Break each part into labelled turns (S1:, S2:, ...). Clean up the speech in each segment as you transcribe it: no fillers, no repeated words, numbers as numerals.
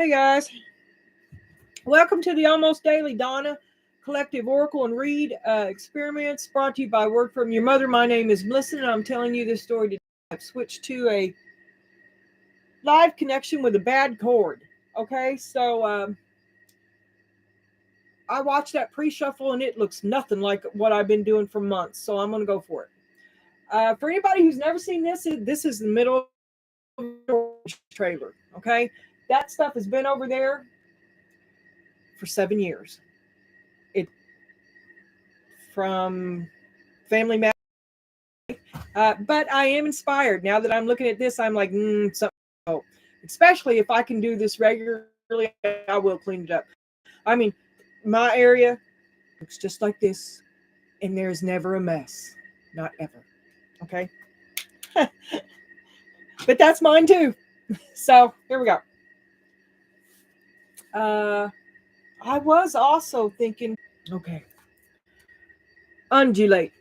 S1: Hey guys, welcome to the Almost Daily Donna Collective Oracle and Read Experiments brought to you by Word from Your Mother. My name is Melissa and I'm telling you this story today. I've switched to a live connection with a bad cord. Okay, so I watched that pre-shuffle and it looks nothing like what I've been doing for months, so I'm going to go for it. For anybody who's never seen this is the middle of the trailer. Okay, that stuff has been over there for 7 years. It from Family Matters. But I am inspired now that I'm looking at this. I'm like, something. Especially if I can do this regularly, I will clean it up. I mean, my area looks just like this, and there's never a mess, not ever. Okay, but that's mine too. So here we go. I was also thinking, okay, undulate.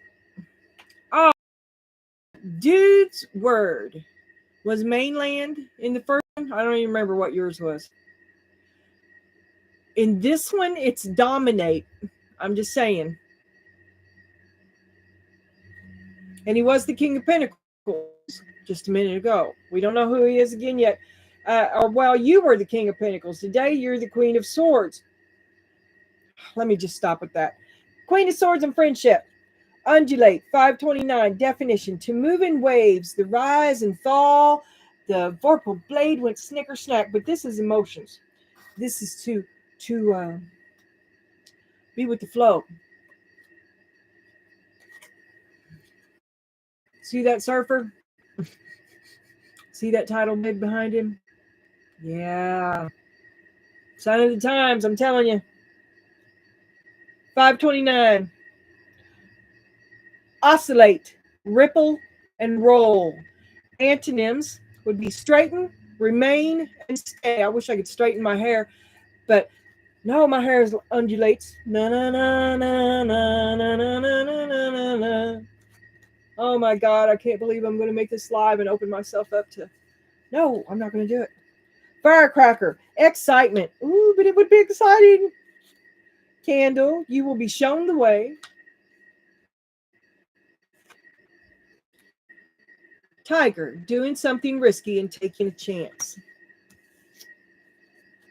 S1: Oh, dude's word was mainland in the first one. I don't even remember what yours was. In this one, it's dominate. I'm just saying. And he was the King of Pentacles just a minute ago. We don't know who he is again yet. You were the King of Pentacles. Today, you're the Queen of Swords. Let me just stop with that. Queen of Swords and friendship. Undulate, 529. Definition: to move in waves, the rise and fall. The vorpal blade went snicker snack. But this is emotions. This is to be with the flow. See that surfer? See that tidal wave behind him? Yeah. Sign of the times, I'm telling you. 529. Oscillate, ripple, and roll. Antonyms would be straighten, remain, and stay. I wish I could straighten my hair, but no, my hair undulates. Na na na na na na na na na na. Oh my God, I can't believe I'm going to make this live and open myself up to. No, I'm not going to do it. Firecracker, excitement. Ooh, but it would be exciting. Candle, you will be shown the way. Tiger, doing something risky and taking a chance.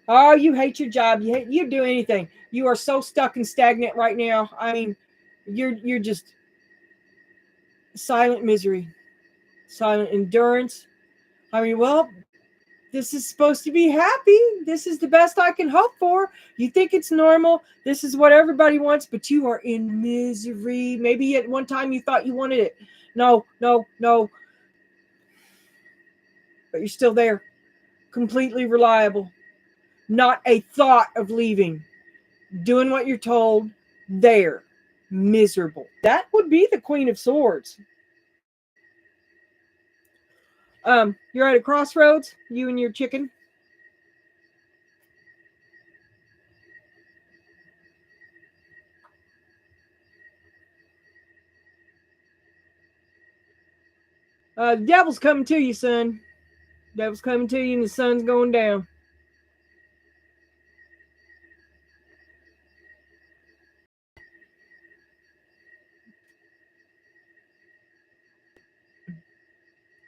S1: Oh, you hate your job. You do anything. You are so stuck and stagnant right now. I mean, you're just silent misery, silent endurance. I mean, well, this is supposed to be happy. This is the best I can hope for. You think it's normal. This is what everybody wants, but you are in misery. Maybe at one time you thought you wanted it. No. But you're still there. Completely reliable. Not a thought of leaving. Doing what you're told. There. Miserable. That would be the Queen of Swords. You're at a crossroads, you and your chicken. The devil's coming to you, son. Devil's coming to you and the sun's going down.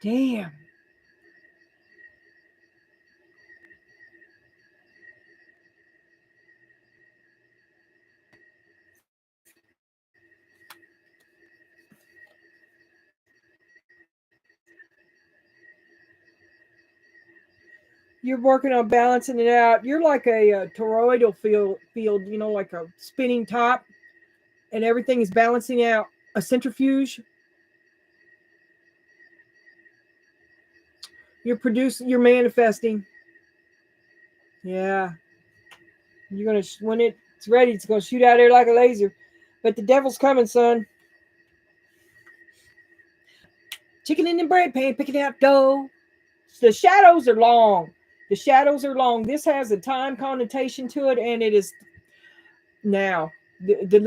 S1: Damn. You're working on balancing it out. You're like a toroidal field, you know, like a spinning top, and everything is balancing out. A centrifuge. You're producing, you're manifesting. Yeah. You're going to, when it's ready, it's going to shoot out there like a laser. But the devil's coming, son. Chicken in the bread pan, picking out dough. The shadows are long. The shadows are long. This has a time connotation to it, and it is now. The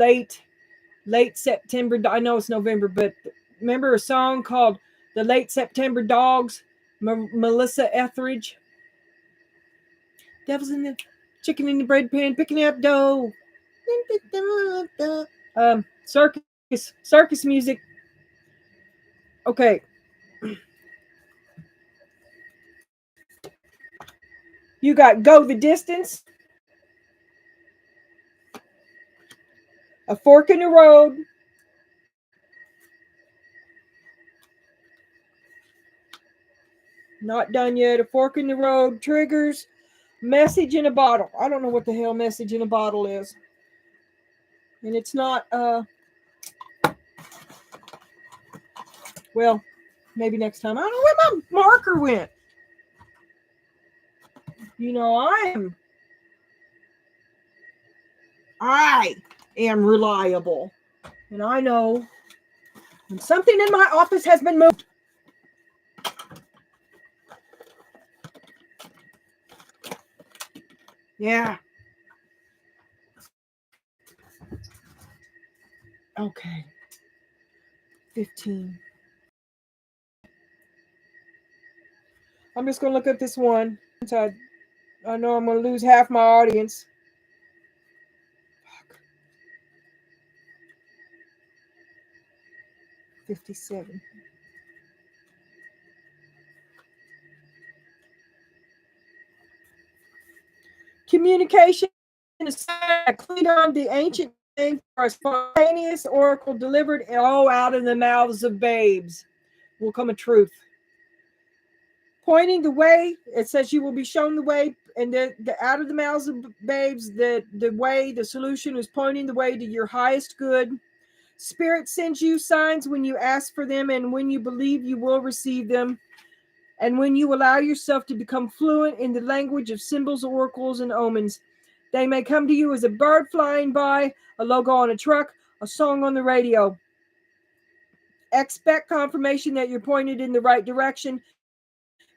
S1: late September. I know it's November, but remember a song called "The Late September Dogs"? Melissa Etheridge. Devil's in the chicken in the bread pan, picking up dough. Circus music. Okay. You got Go the Distance, A Fork in the Road, not done yet, A Fork in the Road, Triggers, Message in a Bottle. I don't know what the hell Message in a Bottle is. And it's not, well, maybe next time. I don't know where my marker went. You know, I am reliable. And I know when something in my office has been moved. Yeah. Okay. 15. I'm just going to look at this one. I know I'm going to lose half my audience. 57. Communication is clear on the ancient thing for a spontaneous oracle delivered out of the mouths of babes will come a truth. Pointing the way, it says you will be shown the way, and the out of the mouths of babes, the way, the solution is pointing the way to your highest good. Spirit sends you signs when you ask for them, and when you believe you will receive them. And when you allow yourself to become fluent in the language of symbols, oracles, and omens, they may come to you as a bird flying by, a logo on a truck, a song on the radio. Expect confirmation that you're pointed in the right direction.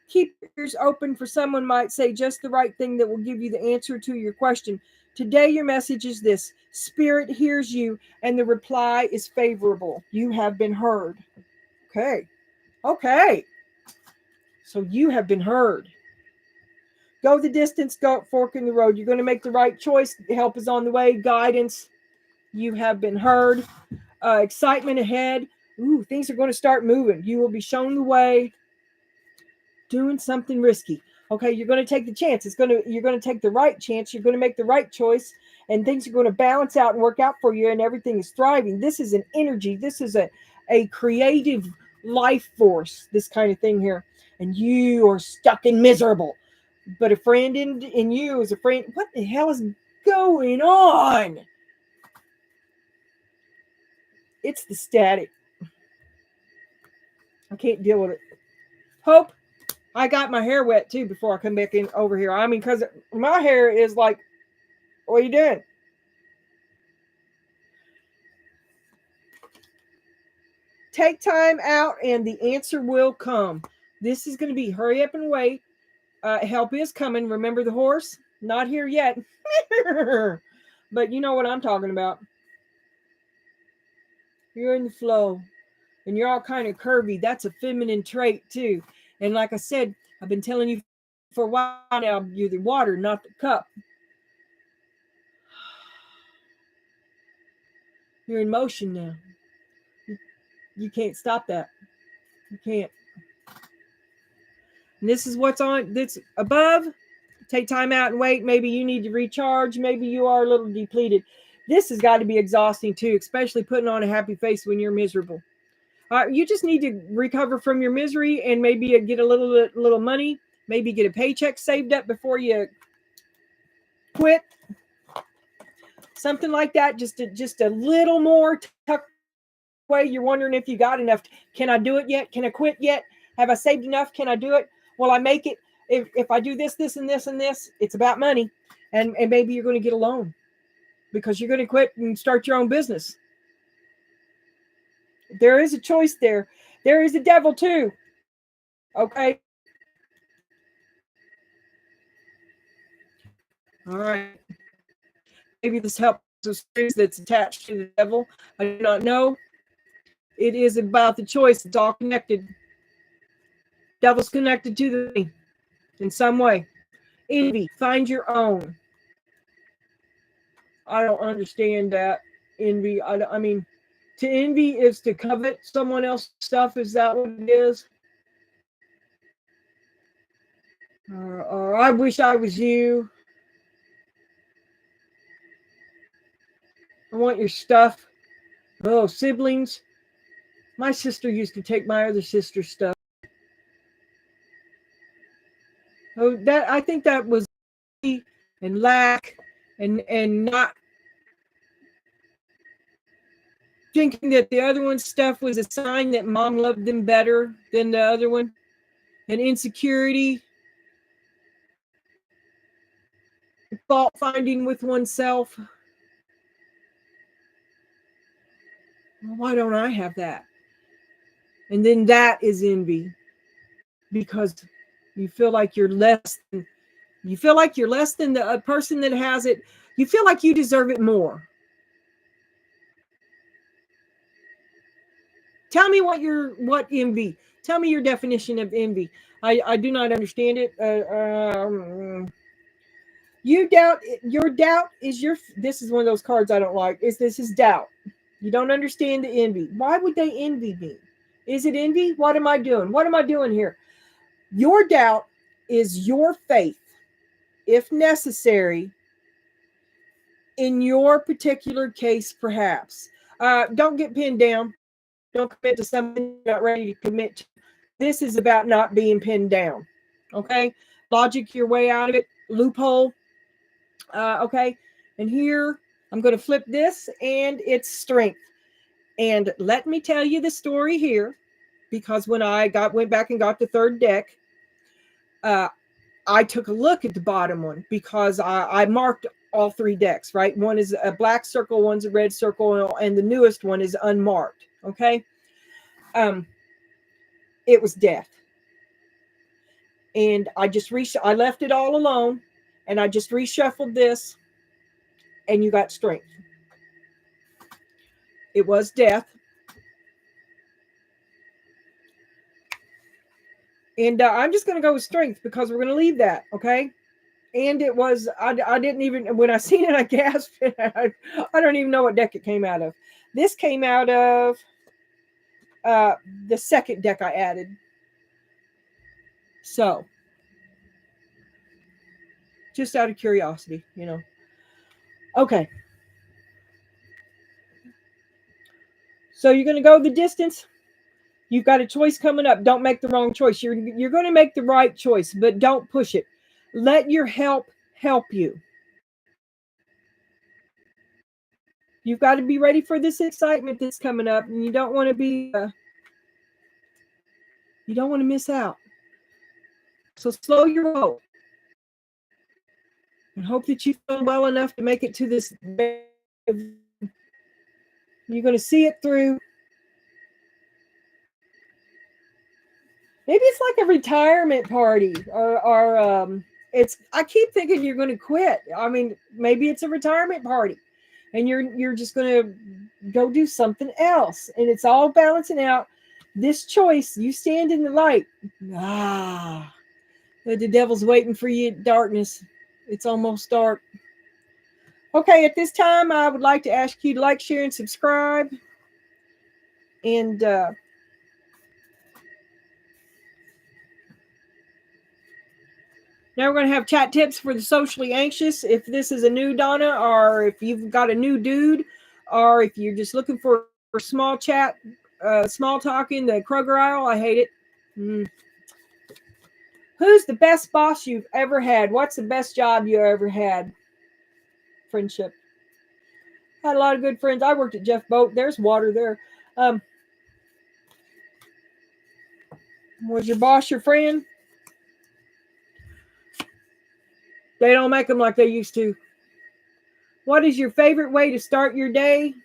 S1: Keep your ears open for someone might say just the right thing that will give you the answer to your question. Today, your message is this: Spirit hears you, and the reply is favorable. You have been heard. Okay. So you have been heard. Go the distance, go fork in the road. You're going to make the right choice. Help is on the way. Guidance. You have been heard. Excitement ahead. Ooh, things are going to start moving. You will be shown the way. Doing something risky. Okay, you're going to take the chance. You're going to take the right chance. You're going to make the right choice, and things are going to balance out and work out for you, and everything is thriving. This is an energy. This is a creative life force, this kind of thing here. And you are stuck and miserable. But a friend in you is a friend. What the hell is going on? It's the static. I can't deal with it. Hope. I got my hair wet too before I come back in over here. I mean, because my hair is like, what are you doing? Take time out and the answer will come. This is going to be hurry up and wait. Help is coming. Remember the horse? Not here yet. But you know what I'm talking about. You're in the flow. And you're all kind of curvy. That's a feminine trait too. And like I said, I've been telling you for a while now, you're the water, not the cup. You're in motion now. You can't stop that. You can't. And this is what's on that's above. Take time out and wait. Maybe you need to recharge. Maybe you are a little depleted. This has got to be exhausting too, especially putting on a happy face when you're miserable. You just need to recover from your misery and maybe get a little money. Maybe get a paycheck saved up before you quit. Something like that. Just a little more tucked away. You're wondering if you got enough. Can I do it yet? Can I quit yet? Have I saved enough? Can I do it? Will I make it? If I do this, and this, and this, it's about money. And maybe you're going to get a loan because you're going to quit and start your own business. There is a choice there. There is a devil too. Okay. All right. Maybe this helps the strings that's attached to the devil. I do not know. It is about the choice. It's all connected. Devil's connected to the me in some way. Envy, find your own. I don't understand that. Envy. I mean, to envy is to covet someone else's stuff. Is that what it is? Or I wish I was you. I want your stuff. Oh, siblings. My sister used to take my other sister's stuff. Oh, that I think that was and lack and not thinking that the other one's stuff was a sign that mom loved them better than the other one. And insecurity, fault finding with oneself. Why don't I have that? And then that is envy because you feel like you're less than, the person that has it. You feel like you deserve it more. Tell me what envy. Tell me your definition of envy. I do not understand it. You doubt, your doubt is this is one of those cards I don't like. This is doubt. You don't understand the envy. Why would they envy me? Is it envy? What am I doing? What am I doing here? Your doubt is your faith, if necessary, in your particular case, perhaps. Don't get pinned down. Don't commit to something you're not ready to commit to. This is about not being pinned down. Okay? Logic your way out of it. Loophole. Okay? And here, I'm going to flip this, and it's strength. And let me tell you the story here, because when I went back and got the third deck, I took a look at the bottom one because I marked all three decks, right? One is a black circle, one's a red circle, and the newest one is unmarked. Okay. It was death. And I left it all alone, and I just reshuffled this, and you got strength. It was death. And I'm just going to go with strength because we're going to leave that. Okay. And it was, I didn't even, when I seen it, I gasped. I don't even know what deck it came out of. This came out of the second deck I added. So, just out of curiosity, Okay. So you're going to go the distance. You've got a choice coming up. Don't make the wrong choice. You're going to make the right choice, but don't push it. Let your help you. You've got to be ready for this excitement that's coming up, and you don't want to be you don't want to miss out. So slow your roll and hope that you feel well enough to make it to this. You're going to see it through. Maybe it's like a retirement party, or it's. I keep thinking you're going to quit. I mean, maybe it's a retirement party, and you're just going to go do something else, and it's all balancing out. This choice, you stand in the light. The devil's waiting for you in darkness. It's almost dark. Okay, at this time, I would like to ask you to like, share, and subscribe. And now we're going to have chat tips for the socially anxious. If this is a new Donna, or if you've got a new dude, or if you're just looking for small chat, small talk in the Kroger aisle, I hate it. Who's the best boss you've ever had? What's the best job you ever had? Friendship. Had a lot of good friends. I worked at Jeff Boat. There's water there. Was your boss your friend? They don't make them like they used to. What is your favorite way to start your day?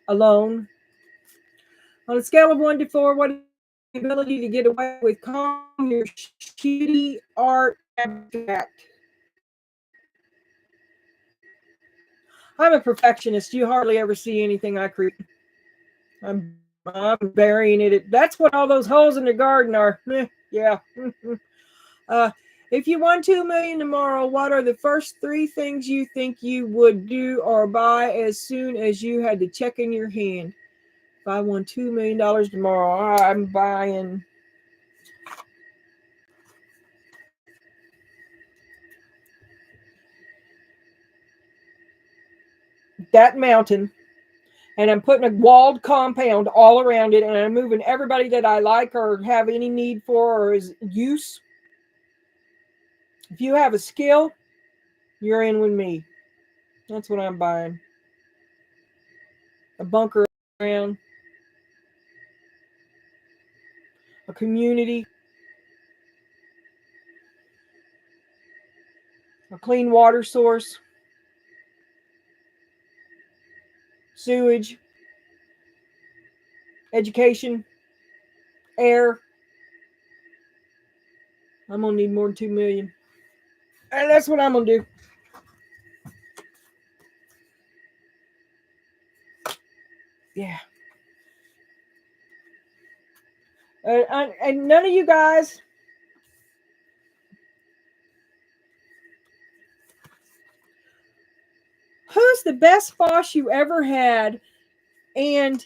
S1: Alone. On a scale of 1 to 4, what is the ability to get away with calm your shitty art abstract? I'm a perfectionist. You hardly ever see anything I create. I'm burying it. That's what all those holes in the garden are. Yeah. If you won $2 million tomorrow, what are the first 3 things you think you would do or buy as soon as you had the check in your hand? If I won $2 million tomorrow, I'm buying that mountain, and I'm putting a walled compound all around it, and I'm moving everybody that I like or have any need for or is use. If you have a skill, you're in with me. That's what I'm buying. A bunker around, a community, a clean water source, sewage, education, air. I'm gonna need more than 2 million. And that's what I'm gonna do. Yeah. And none of you guys, who's the best boss you ever had? And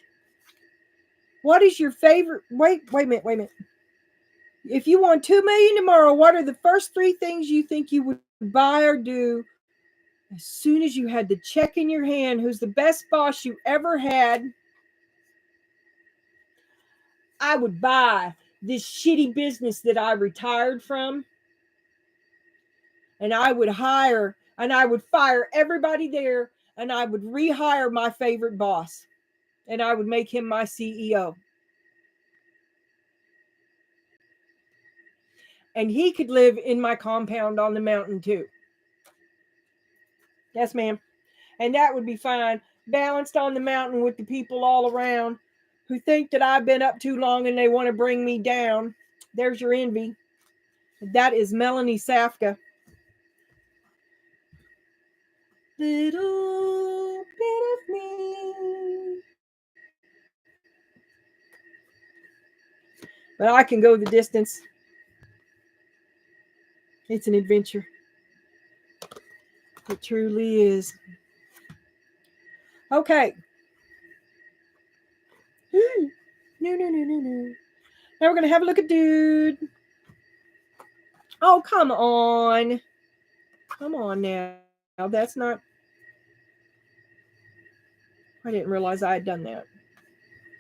S1: what is your favorite? Wait a minute. If you won 2 million tomorrow, what are the first 3 things you think you would buy or do as soon as you had the check in your hand? Who's the best boss you ever had? I would buy this shitty business that I retired from, and I would hire and I would fire everybody there, and I would rehire my favorite boss, and I would make him my CEO. And he could live in my compound on the mountain too. Yes, ma'am. And that would be fine, balanced on the mountain with the people all around who think that I've been up too long and they want to bring me down. There's your envy. That is Melanie Safka. Little bit of me. But I can go the distance. It's an adventure. It truly is. Okay. No. Now we're going to have a look at dude. Oh, come on. Come on now. That's not. I didn't realize I had done that.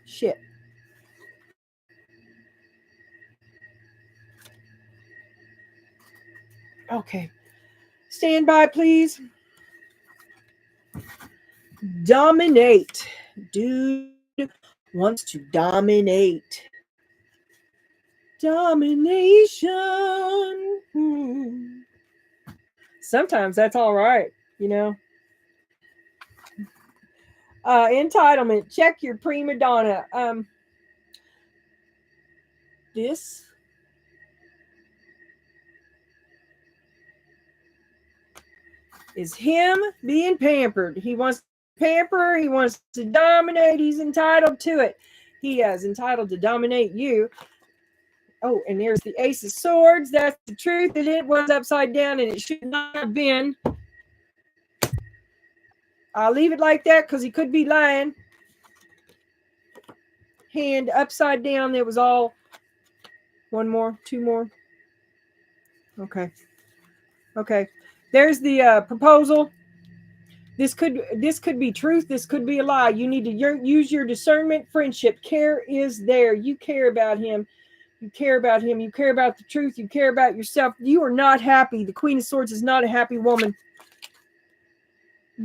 S1: Shit. Okay. Stand by, please. Dominate. Dude wants to dominate. Domination. Sometimes that's all right, you know. Entitlement. Check your prima donna. This is him being pampered. He wants to pamper. He wants to dominate. He's entitled to it. He is entitled to dominate you. Oh, and there's the Ace of Swords. That's the truth. That it was upside down and it should not have been. I'll leave it like that because he could be lying. Hand upside down. It was all one more, 2 more. Okay. There's the proposal. This could be truth. This could be a lie. You need to use your discernment. Friendship. Care is there. You care about him. You care about him. You care about the truth. You care about yourself. You are not happy. The Queen of Swords is not a happy woman.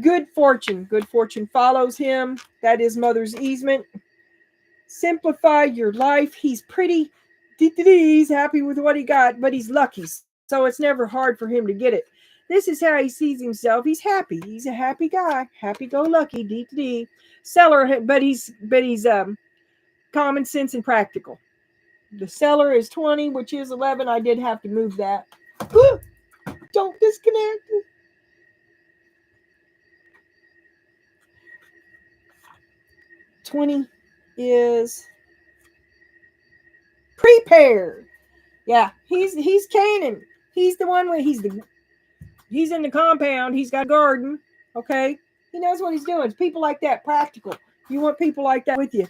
S1: Good fortune. Good fortune follows him. That is Mother's easement. Simplify your life. He's pretty. He's happy with what he got, but he's lucky. So it's never hard for him to get it. This is how he sees himself. He's happy. He's a happy guy. Happy-go-lucky. Seller, but he's common sense and practical. The seller is 20, which is 11. I did have to move that. Don't disconnect. 20 is prepared. Yeah, he's Canaan. He's the one where he's in the compound. He's got a garden. Okay. He knows what he's doing. It's people like that, practical. You want people like that with you.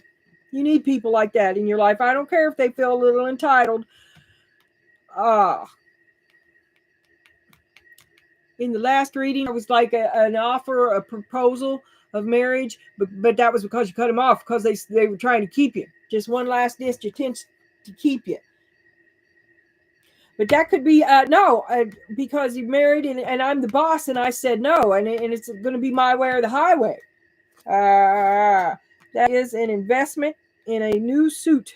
S1: You need people like that in your life. I don't care if they feel a little entitled. In the last reading, it was like an offer, a proposal of marriage, but that was because you cut them off because they were trying to keep you. Just one last ditch attempt to keep you. But that could be no, because you're married and I'm the boss and I said no, and it's going to be my way or the highway. That is an investment in a new suit.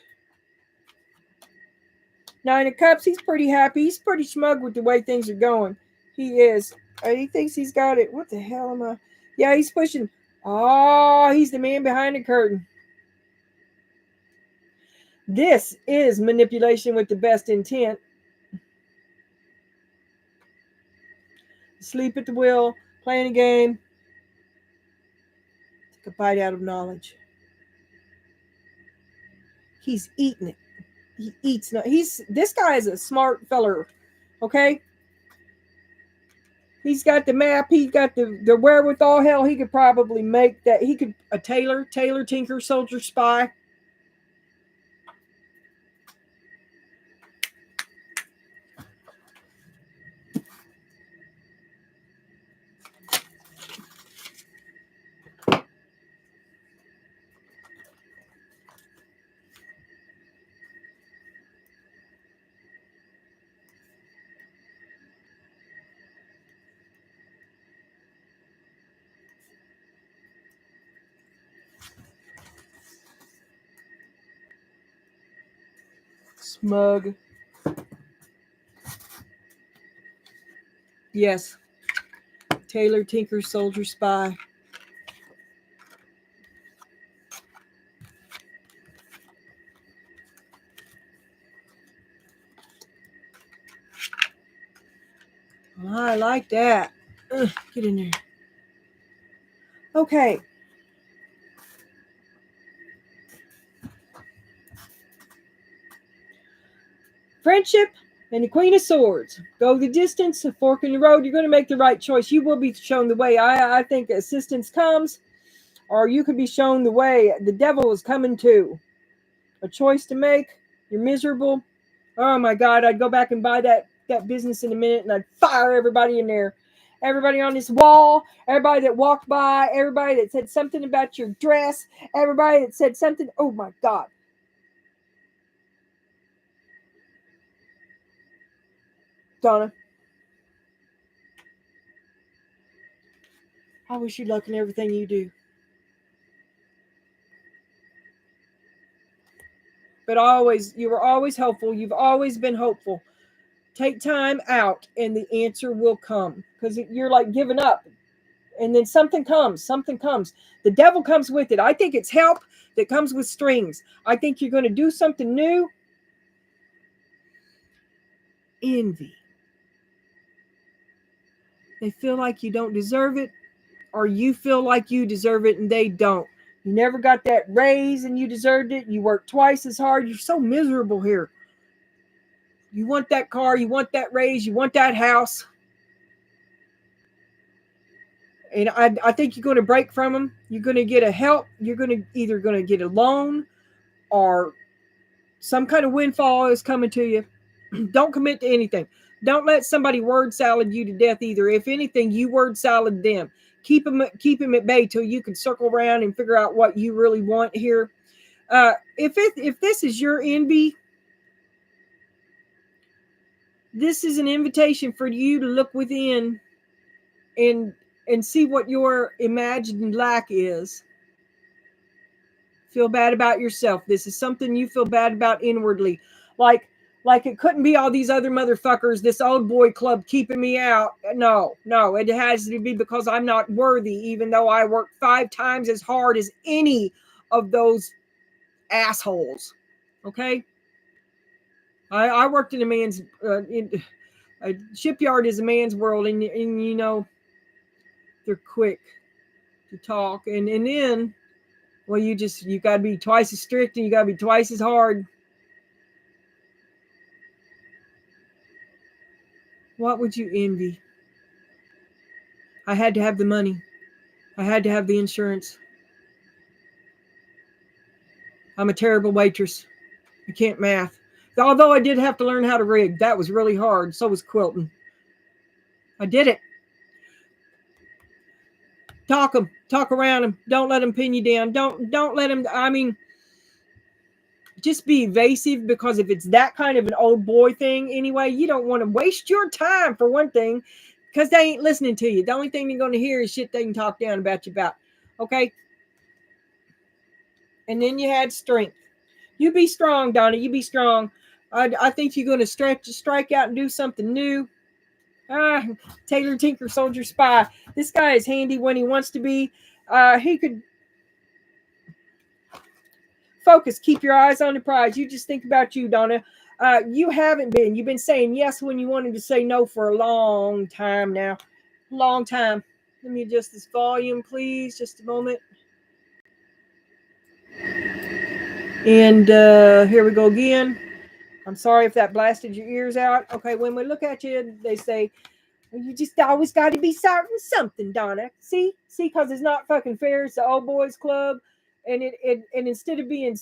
S1: Nine of Cups, he's pretty happy. He's pretty smug with the way things are going. He is. He thinks he's got it. What the hell am I? Yeah, he's pushing. Oh, he's the man behind the curtain. This is manipulation with the best intent. Sleep at the wheel, playing a game. Take a bite out of knowledge. He's eating it. He eats. This guy is a smart feller. Okay. He's got the map. He's got the wherewithal. Hell, he could probably make that. He could a Tailor, tinker, soldier, spy. Smug. Yes. Tailor, tinker, soldier, spy. I like that. Get in there. Okay. Friendship and the Queen of Swords. Go the distance, a fork in the road. You're going to make the right choice. You will be shown the way. I think assistance comes, or you could be shown the way. The devil is coming too. A choice to make. You're miserable. Oh my God, I'd go back and buy that business in a minute and I'd fire everybody in there. Everybody on this wall, everybody that walked by, everybody that said something about your dress, everybody that said something. Oh my God. Donna, I wish you luck in everything you do. But you were always helpful. You've always been hopeful. Take time out and the answer will come. Because you're like giving up. And then something comes. The devil comes with it. I think it's help that comes with strings. I think you're going to do something new. Envy. They feel like you don't deserve it, or you feel like you deserve it and they don't. You never got that raise and you deserved it. You worked twice as hard. You're so miserable here. You want that car. You want that raise. You want that house. And I think you're going to break from them. You're going to get a help. You're either going to get a loan or some kind of windfall is coming to you. Don't commit to anything. Don't let somebody word salad you to death either. If anything, you word salad them. Keep them at bay till you can circle around and figure out what you really want here. If this is your envy, this is an invitation for you to look within and see what your imagined lack is. Feel bad about yourself. This is something you feel bad about inwardly. Like it couldn't be all these other motherfuckers, this old boy club keeping me out. No, it has to be because I'm not worthy, even though I work 5 times as hard as any of those assholes. Okay? I worked in a man's, a shipyard is a man's world, and you know, they're quick to talk. And then, well, you got to be twice as strict and you got to be twice as hard. What would you envy? I had to have the money. I had to have the insurance. I'm a terrible waitress. I can't math. Although I did have to learn how to rig. That was really hard. So was quilting. I did it. Talk them. Talk around them. Don't let them pin you down. Don't let them. I mean, just be evasive, because if it's that kind of an old boy thing anyway, you don't want to waste your time, for one thing, because they ain't listening to you. The only thing they're going to hear is shit they can talk down about you about. Okay? And then you had strength. You be strong, Donna. You be strong. I think you're going to strike out and do something new. Tailor, Tinker, Soldier, Spy. This guy is handy when he wants to be. He could focus. Keep your eyes on the prize. You just think about you, Donna. You haven't been. You've been saying yes when you wanted to say no for a long time now. Long time. Let me adjust this volume, please. Just a moment. And here we go again. I'm sorry if that blasted your ears out. Okay, when we look at you, they say, you just always got to be starting something, Donna. See, because it's not fucking fair. It's the old boys club, and and instead of being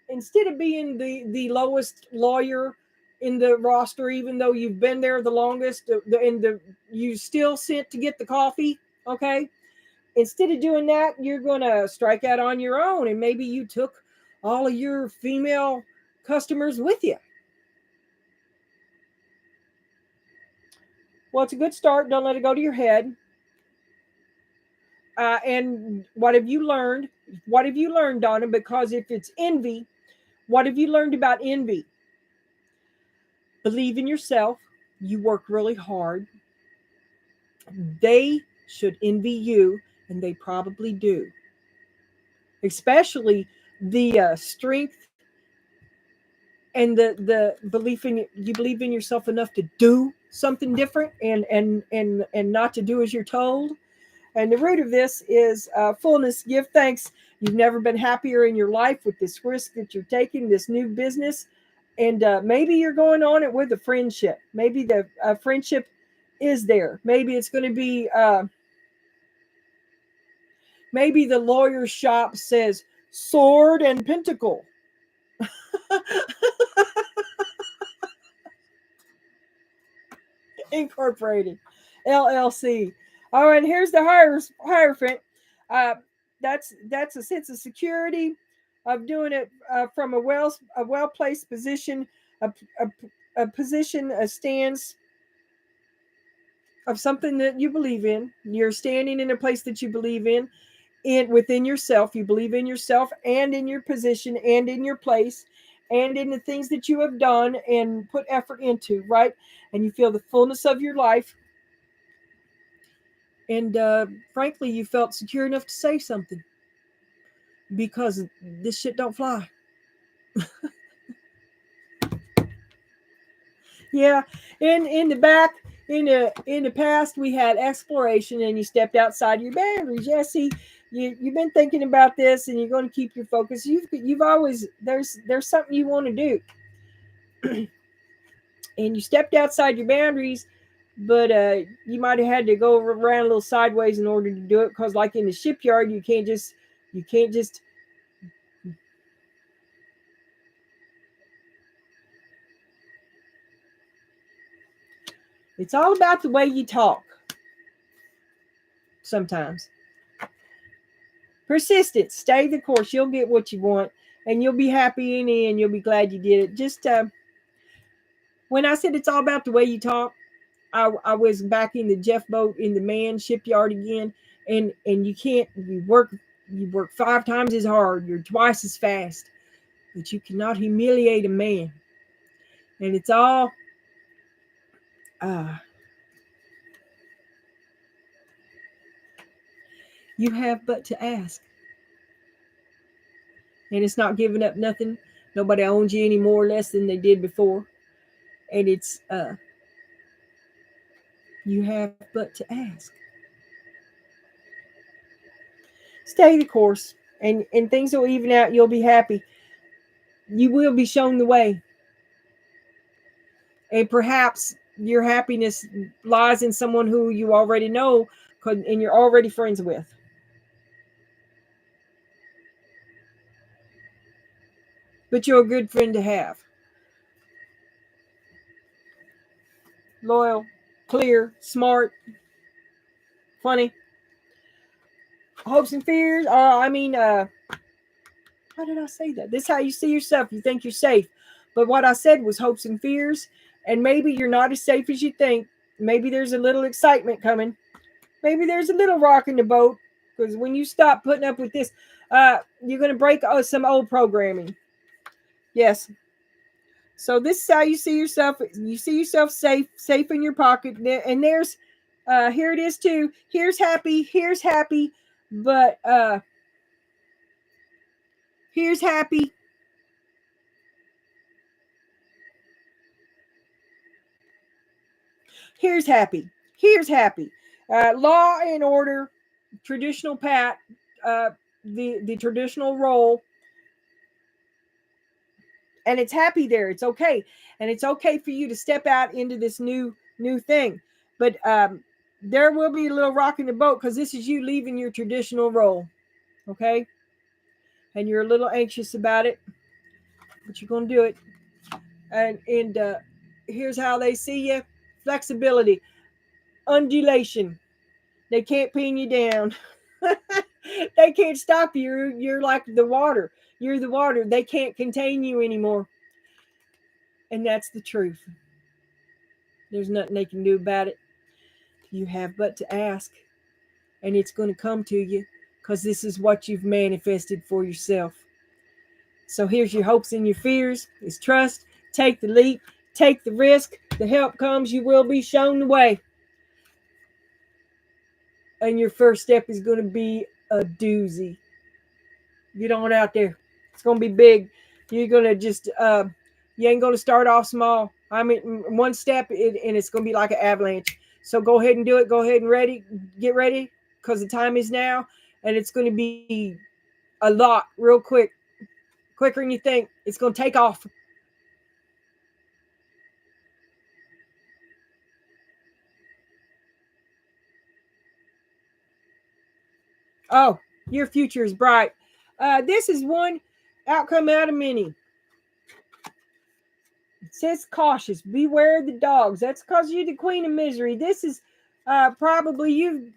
S1: the lowest lawyer in the roster, even though you've been there the longest, you still sent to get the coffee. Okay, instead of doing that, you're gonna strike out on your own, and maybe you took all of your female customers with you. Well, it's a good start. Don't let it go to your head. And what have you learned? What have you learned, Donna? Because if it's envy, what have you learned about envy? Believe in yourself. You work really hard. They should envy you, and they probably do. Especially the strength and the belief in you believe in yourself enough to do something different, and not to do as you're told. And the root of this is fullness. Give thanks. You've never been happier in your life with this risk that you're taking, this new business. And maybe you're going on it with a friendship. Maybe the friendship is there. Maybe it's going to be, maybe the lawyer's shop says sword and pentacle. Incorporated, LLC. All right, here's the hierophant. Uh, that's a sense of security of doing it from a well placed position, a, a position, a stance of something that you believe in. You're standing in a place that you believe in within yourself. You believe in yourself and in your position and in your place and in the things that you have done and put effort into, right? And you feel the fullness of your life. And frankly, you felt secure enough to say something, because this shit don't fly. Yeah, in the back, in the past, we had exploration, and you stepped outside your boundaries. Yeah, see, you've been thinking about this, and you're going to keep your focus. You've always there's something you want to do, and you stepped outside your boundaries, but you might have had to go around a little sideways in order to do it, because like in the shipyard, you can't just it's all about the way you talk sometimes. Persistence, stay the course. You'll get what you want, and you'll be happy in the end. You'll be glad you did it. Just when I said it's all about the way you talk, I was back in the Jeff boat in the man shipyard again, and you work 5 times as hard, you're twice as fast, but you cannot humiliate a man. And it's all you have but to ask. And it's not giving up nothing. Nobody owns you any more or less than they did before. And it's you have but to ask. Stay the course, and things will even out. You'll be happy. You will be shown the way. And perhaps your happiness lies in someone who you already know and you're already friends with. But you're a good friend to have. Loyal, clear, smart, funny. Hopes and fears. How did I say that? This is how you see yourself. You think you're safe. But what I said was hopes and fears. And maybe you're not as safe as you think. Maybe there's a little excitement coming. Maybe there's a little rock in the boat. Because when you stop putting up with this, you're going to break some old programming. Yes. So this is how you see yourself. You see yourself safe in your pocket. And there's, here it is too. Here's happy. But here's happy. Here's happy. Law and order, traditional pat, the traditional role, and it's happy there. It's okay, and it's okay for you to step out into this new thing. But there will be a little rock in the boat because this is you leaving your traditional role, okay? And you're a little anxious about it, but you're gonna do it. And here's how they see you: flexibility, undulation. They can't pin you down. They can't stop you. You're like the water. You're the water. They can't contain you anymore. And that's the truth. There's nothing they can do about it. You have but to ask. And it's going to come to you because this is what you've manifested for yourself. So here's your hopes and your fears. Is trust. Take the leap. Take the risk. The help comes. You will be shown the way. And your first step is going to be a doozy. Get on out there. It's going to be big. You're going to just, you ain't going to start off small. I mean, one step and it's going to be like an avalanche. So go ahead and do it. Go ahead and get ready because the time is now. And it's going to be a lot real quick. Quicker than you think. It's going to take off. Oh, your future is bright. This is one outcome out of many. It says cautious. Beware the dogs. That's because you're the queen of misery. This is probably you.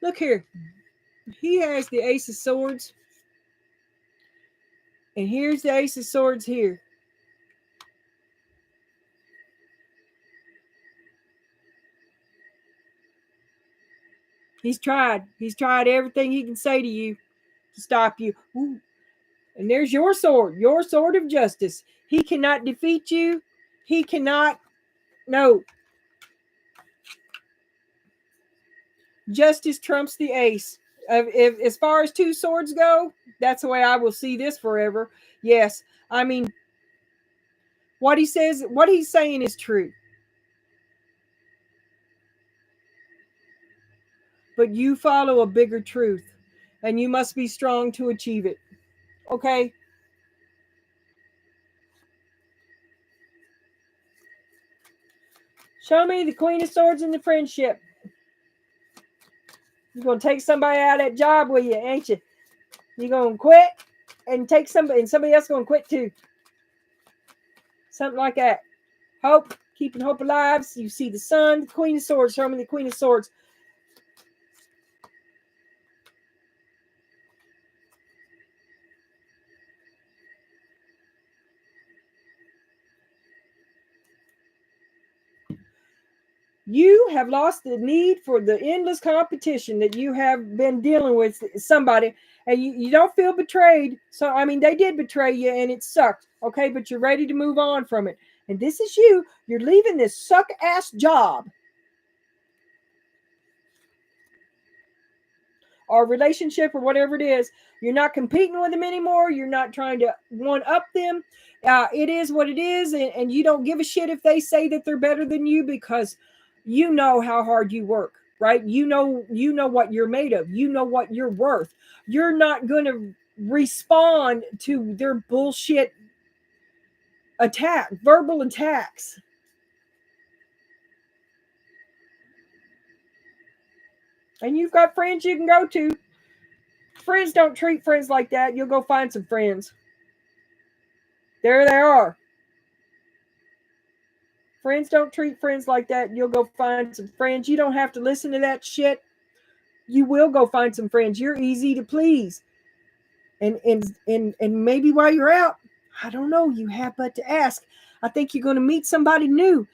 S1: Look here. He has the Ace of Swords. And here's the Ace of Swords here. He's tried. He's tried everything he can say to you to stop you. Ooh. And there's your sword of justice. He cannot defeat you. He cannot. No. Justice trumps the ace. If as far as two swords go, that's the way I will see this forever. Yes. I mean, what he says, what he's saying is true. But you follow a bigger truth, and you must be strong to achieve it. Okay? Show me the Queen of Swords and the friendship. You're going to take somebody out of that job with you, ain't you? You're going to quit and take somebody, and somebody else going to quit too. Something like that. Hope, keeping hope alive. So you see the sun, the Queen of Swords. Show me the Queen of Swords. You have lost the need for the endless competition that you have been dealing with somebody, and you don't feel betrayed. So, I mean, they did betray you and it sucked, okay? But you're ready to move on from it. And this is you. You're leaving this suck-ass job or relationship or whatever it is. You're not competing with them anymore. You're not trying to one-up them. It is what it is, and you don't give a shit if they say that they're better than you because you know how hard you work. right? You know what you're made of. You know what you're worth. You're not going to respond to their bullshit verbal attacks. And you've got friends you can go to. Friends don't treat friends like that. You'll go find some friends. There they are. Friends don't treat friends like that. You'll go find some friends. You don't have to listen to that shit. You will go find some friends. You're easy to please. And maybe while you're out, I don't know, you have but to ask. I think you're going to meet somebody new.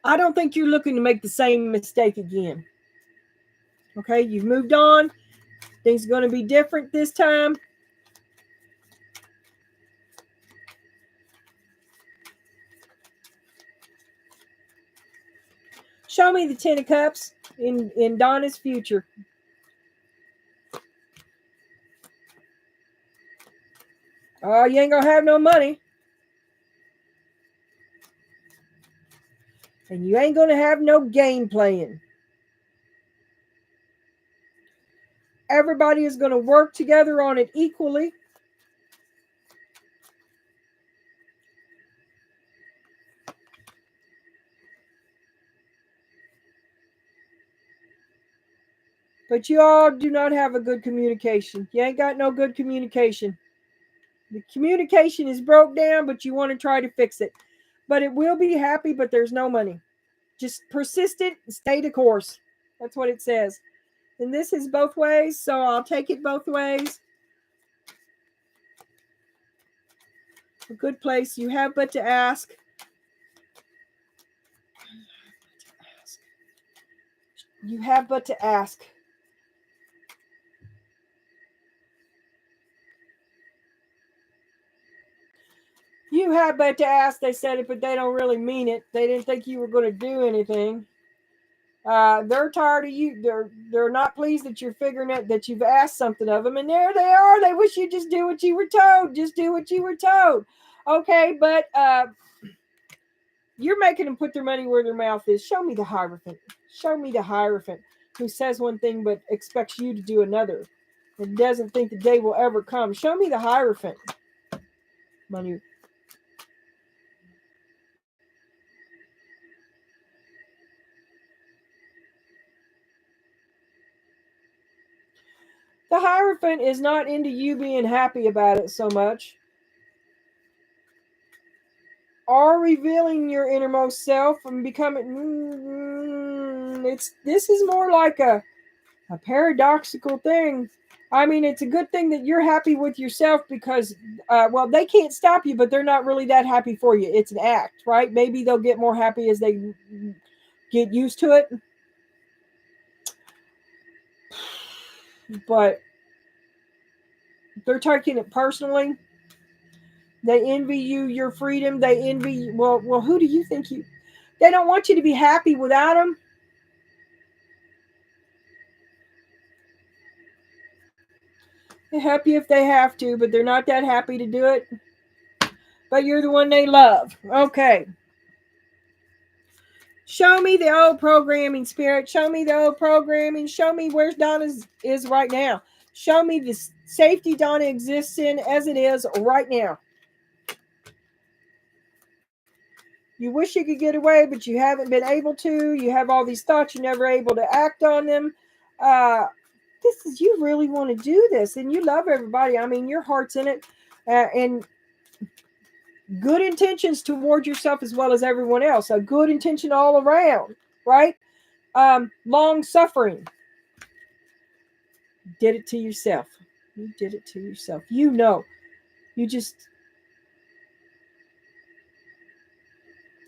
S1: I don't think you're looking to make the same mistake again. Okay, you've moved on. Things are going to be different this time. Show me the Ten of Cups in Donna's future. Oh, you ain't going to have no money. And you ain't going to have no game playing. Everybody is going to work together on it equally. But you all do not have a good communication. You ain't got no good communication. The communication is broke down, but you want to try to fix it. But it will be happy, but there's no money. Just persistent, stay the course. That's what it says. And this is both ways, so I'll take it both ways. A good place. You have but to ask. You have but to ask. You have but to ask. They said it, but they don't really mean it. They didn't think you were going to do anything. They're tired of you. They're not pleased that you're figuring out that you've asked something of them, and there they are. They wish you just do what you were told. Just do what you were told. Okay, but you're making them put their money where their mouth is. Show me the Hierophant. Show me the Hierophant who says one thing but expects you to do another and doesn't think the day will ever come. Show me the Hierophant. Money. The Hierophant is not into you being happy about it so much, or revealing your innermost self and becoming. This is more like a paradoxical thing. I mean, it's a good thing that you're happy with yourself because, well, they can't stop you, but they're not really that happy for you. It's an act, right? Maybe they'll get more happy as they get used to it. But they're taking it personally. They envy you, your freedom. They envy you. Well, who do you think you? They don't want you to be happy without them. They're happy if they have to, but they're not that happy to do it. But you're the one they love. Okay. Show me the old programming, Spirit. Show me the old programming. Show me where Donna is right now. Show me the safety Donna exists in as it is right now. You wish you could get away, but you haven't been able to. You have all these thoughts. You're never able to act on them. This is, you really want to do this, and you love everybody. I mean, your heart's in it, and good intentions toward yourself as well as everyone else. A good intention all around, right? Long suffering. Did it to yourself. You did it to yourself. You know. You just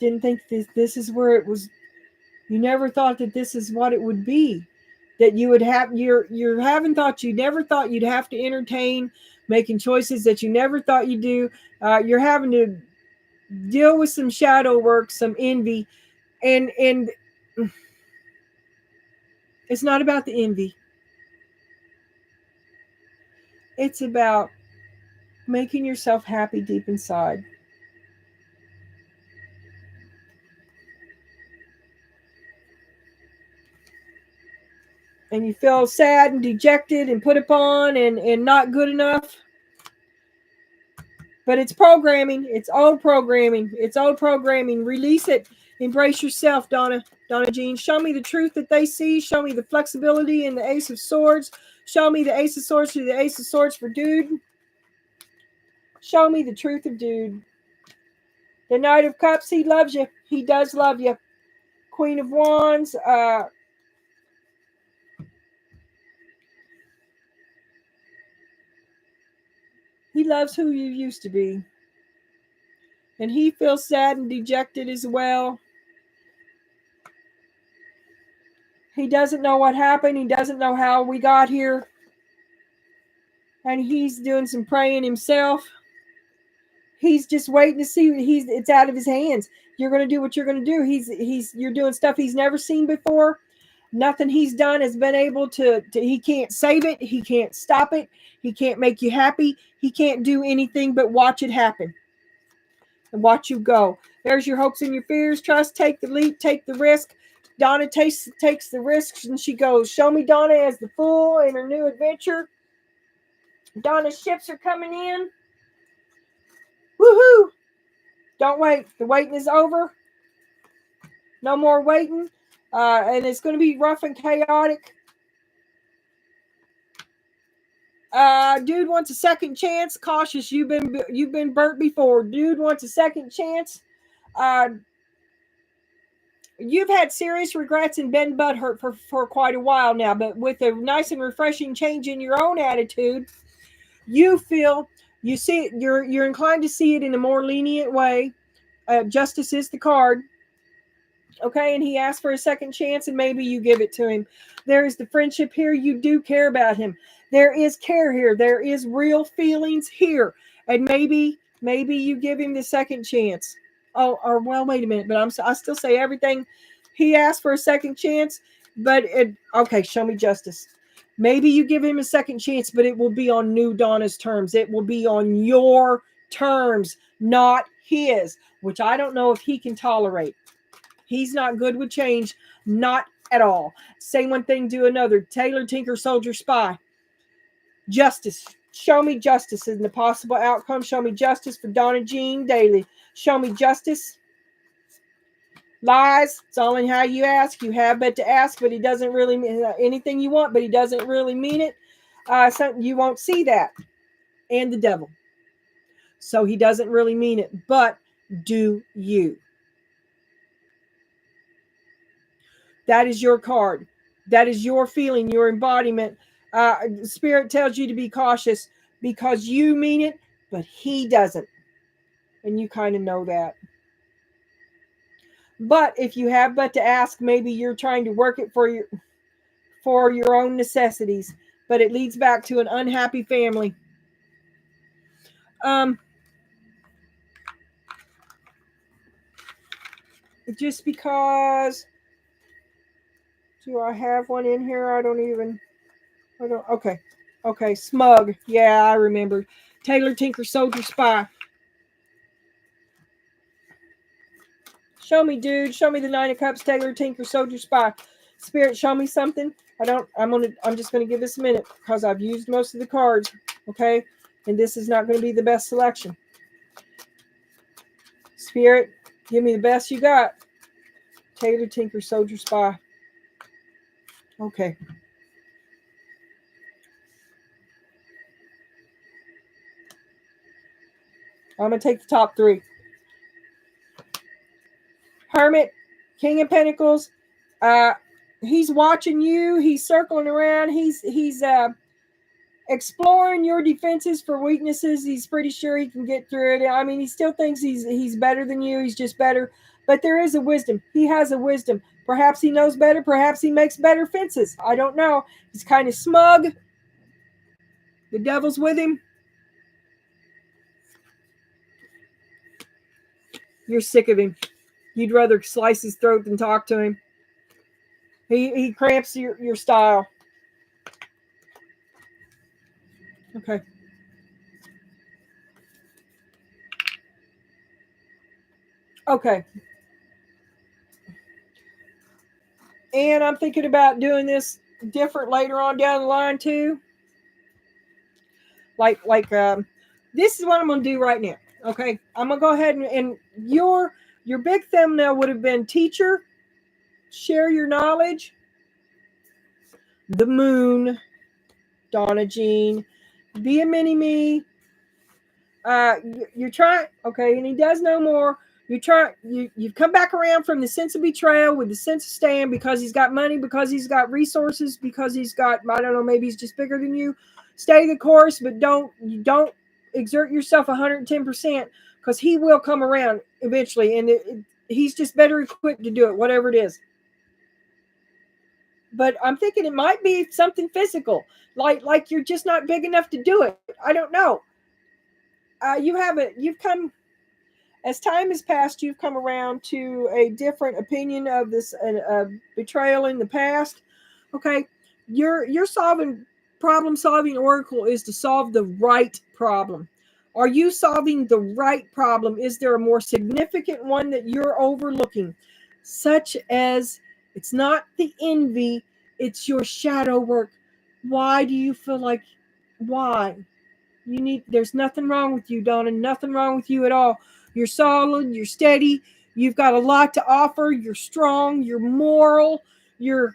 S1: didn't think this is where it was. You never thought that this is what it would be. That you would have, you're having thoughts you never thought you'd have to entertain, making choices that you never thought you'd do. You're having to deal with some shadow work, some envy, and it's not about the envy. It's about making yourself happy deep inside. and you feel sad and dejected and put upon and not good enough. But it's programming. It's old programming. It's old programming. Release it. Embrace yourself, Donna. Donna Jean. Show me the truth that they see. Show me the flexibility in the Ace of Swords. Show me the Ace of Swords to the Ace of Swords for Dude. Show me the truth of Dude. The Knight of Cups. He loves you. He does love you. Queen of Wands. He loves who you used to be. And he feels sad and dejected as well. He doesn't know what happened. He doesn't know how we got here. And he's doing some praying himself. He's just waiting to see. It's out of his hands. You're going to do what you're going to do. You're doing stuff he's never seen before. Nothing he's done has been able to. He can't save it. He can't stop it. He can't make you happy. He can't do anything but watch it happen and watch you go. There's your hopes and your fears. Trust. Take the leap. Take the risk. Donna takes the risks and she goes, show me Donna as the fool in her new adventure. Donna's ships are coming in. Woohoo! Don't wait. The waiting is over. No more waiting. And it's going to be rough and chaotic. Dude wants a second chance. Cautious. You've been burnt before. Dude wants a second chance. You've had serious regrets and been butthurt for quite a while now, but with a nice and refreshing change in your own attitude, you see it, you're inclined to see it in a more lenient way. Justice is the card. Okay, and he asked for a second chance, and maybe you give it to him. There is the friendship here. You do care about him. There is care here. There is real feelings here, and maybe you give him the second chance. Oh, or well, wait a minute, but I still say everything. He asked for a second chance, but okay, show me justice. Maybe you give him a second chance, but it will be on New Donna's terms. It will be on your terms, not his, which I don't know if he can tolerate. He's not good with change, not at all. Say one thing, do another. Tailor, tinker, soldier, spy. Justice. Show me justice in the possible outcome. Show me justice for Donna Jean Daly. Show me justice. Lies. It's only how you ask. You have but to ask, but he doesn't really mean anything you want, but he doesn't really mean it. So you won't see that. And the devil. So he doesn't really mean it, but do you? That is your card. That is your feeling, your embodiment. Spirit tells you to be cautious because you mean it, but he doesn't. And you kind of know that. But if you have but to ask, maybe you're trying to work it for your own necessities, but it leads back to an unhappy family. Just because, do I have one in here? Okay, smug. Yeah, I remember. Tailor, tinker, soldier, spy. Show me, dude. Show me the Nine of Cups, Tailor, tinker, soldier, spy. Spirit, show me something. I'm just gonna give this a minute because I've used most of the cards. Okay, and this is not going to be the best selection. Spirit, give me the best you got. Tailor, tinker, soldier, spy. Okay. I'm going to take the top three. Hermit, King of Pentacles. He's watching you. He's circling around. He's exploring your defenses for weaknesses. He's pretty sure he can get through it. I mean, he still thinks he's better than you. He's just better. But there is a wisdom. He has a wisdom. Perhaps he knows better. Perhaps he makes better fences. I don't know. He's kind of smug. The devil's with him. You're sick of him. You'd rather slice his throat than talk to him. He cramps your style. Okay. Okay. And I'm thinking about doing this different later on down the line too. Like this is what I'm going to do right now. Okay, I'm going to go ahead and your big thumbnail would have been teacher, share your knowledge, the moon, Donna Jean, be a mini me. You're trying, okay, and he does no more. You've come back around from the sense of betrayal with the sense of stand because he's got money, because he's got resources, because he's got, I don't know, maybe he's just bigger than you. Stay the course, but don't exert yourself 110% because he will come around eventually, and he's just better equipped to do it, whatever it is. But I'm thinking it might be something physical, like you're just not big enough to do it. I don't know. You've come, as time has passed, you've come around to a different opinion of this betrayal in the past. Okay, your problem solving oracle is to solve the right problem. Are you solving the right problem? Is there a more significant one that you're overlooking, such as it's not the envy, it's your shadow work? Why do you feel like, why? There's nothing wrong with you, Donna, nothing wrong with you at all. You're solid, you're steady, you've got a lot to offer, you're strong, you're moral, you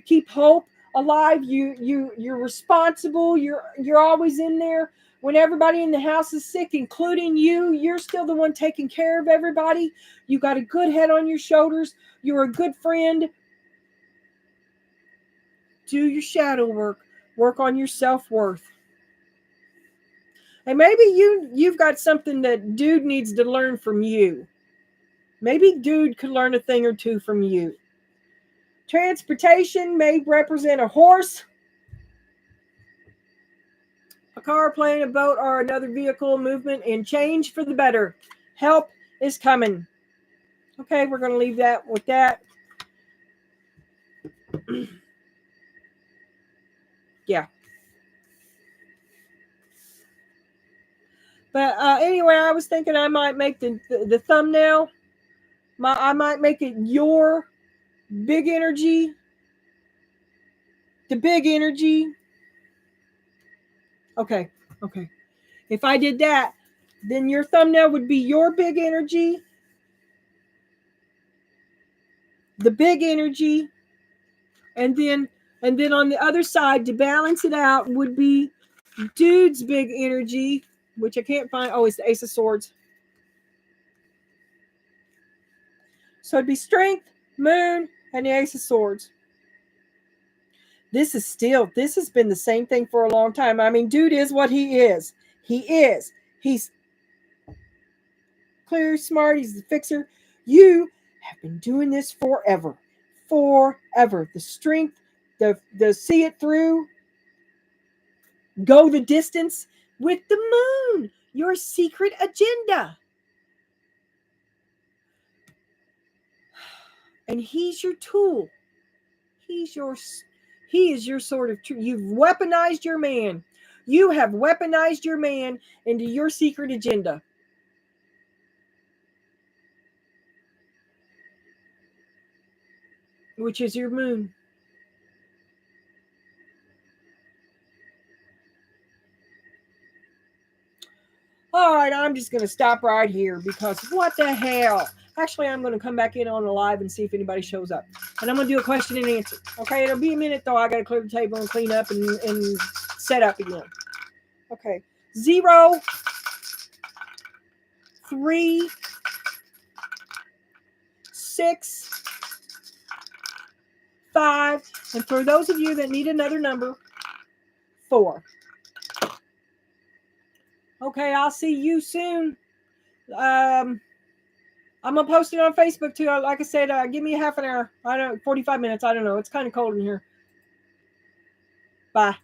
S1: keep hope alive, you're responsible, you're always in there. When everybody in the house is sick, including you, you're still the one taking care of everybody. You got a good head on your shoulders, you're a good friend. Do your shadow work on your self-worth. And maybe you've got something that dude needs to learn from you. Maybe dude could learn a thing or two from you. Transportation may represent a horse, a car, plane, a boat, or another vehicle, movement, and change for the better. Help is coming. Okay, we're going to leave that with that. Yeah. But anyway, I was thinking I might make the thumbnail. I might make it your big energy. The big energy. Okay. If I did that, then your thumbnail would be your big energy, the big energy, and then on the other side to balance it out would be dude's big energy, which I can't find. Oh, it's the Ace of Swords. So it'd be strength, moon, and the Ace of Swords. This has been the same thing for a long time. I mean, dude is what he is. He's clear, smart, he's the fixer. You have been doing this forever. The strength, the see it through, go the distance with the moon, your secret agenda. And he's your tool. He is your sort of truth. You've weaponized your man. You have weaponized your man into your secret agenda. Which is your moon. All right, I'm just going to stop right here because what the hell? Actually, I'm going to come back in on the live and see if anybody shows up. And I'm going to do a question and answer. Okay, it'll be a minute though. I got to clear the table and clean up and set up again. Okay, 0, 3, 6, 5, and for those of you that need another number, 4. Okay, I'll see you soon. I'm gonna post it on Facebook too. Like I said, give me a half an hour. I don't know, 45 minutes. I don't know. It's kind of cold in here. Bye.